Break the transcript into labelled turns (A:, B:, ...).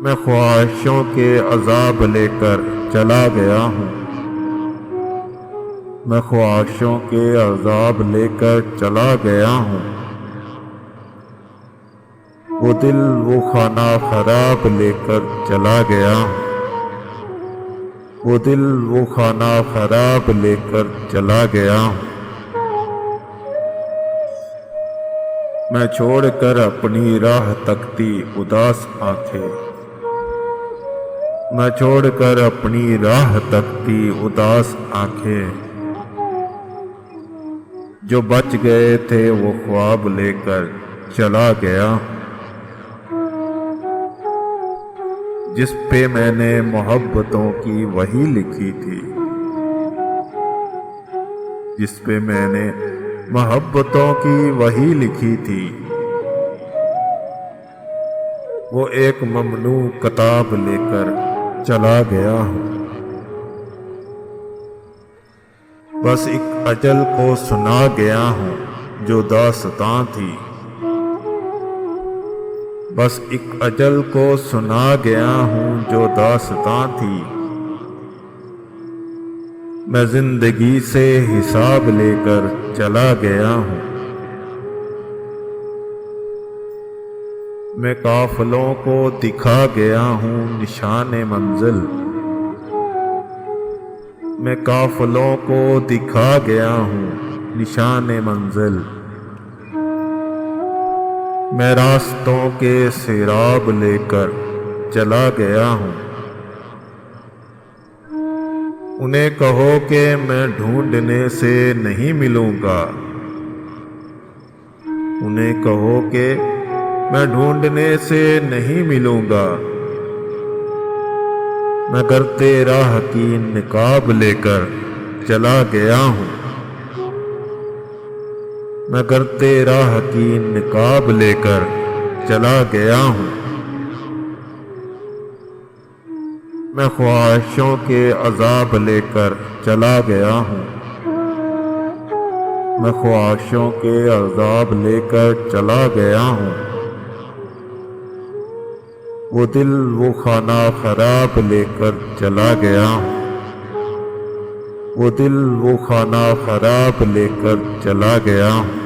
A: میں خواہشوں کے عذاب لے کر چلا گیا ہوں، میں خواہشوں کے عذاب لے کر چلا گیا ہوں، وہ دل وہ خانہ خراب لے کر چلا گیا ہوں، وہ دل وہ خانہ خراب لے کر چلا گیا ہوں۔ میں چھوڑ کر اپنی راہ تکتی اداس آنکھیں، میں چھوڑ کر اپنی راہ تکتی اداس آنکھیں، جو بچ گئے تھے وہ خواب لے کر چلا گیا ہوں، جس پہ میں نے محبتوں کی وہی لکھی تھی، جس پہ میں نے محبتوں کی وہی لکھی تھی، وہ ایک ممنوع کتاب لے کر چلا گیا ہوں۔ بس ایک اجل کو سنا گیا ہوں جو داستاں تھی، بس ایک اجل کو سنا گیا ہوں جو داستاں تھی، میں زندگی سے حساب لے کر چلا گیا ہوں، میں قافلوں کو دکھا گیا ہوں نشان منزل، میں قافلوں کو دکھا گیا ہوں نشان منزل، میں راستوں کے سیراب لے کر چلا گیا ہوں، انہیں کہو کہ میں ڈھونڈنے سے نہیں ملوں گا، انہیں کہو کہ میں ڈھونڈنے سے نہیں ملوں گا، میں کرتے راہ کی نقاب لے کر چلا گیا ہوں، میں کرتے راہ کی نقاب لے کر چلا گیا ہوں، میں خواہشوں کے عذاب لے کر چلا گیا ہوں، میں خواہشوں کے عذاب لے کر چلا گیا ہوں، وہ دل وہ خانہ خراب لے کر چلا گیا ہوں، وہ دل وہ خانہ خراب لے کر چلا گیا ہوں۔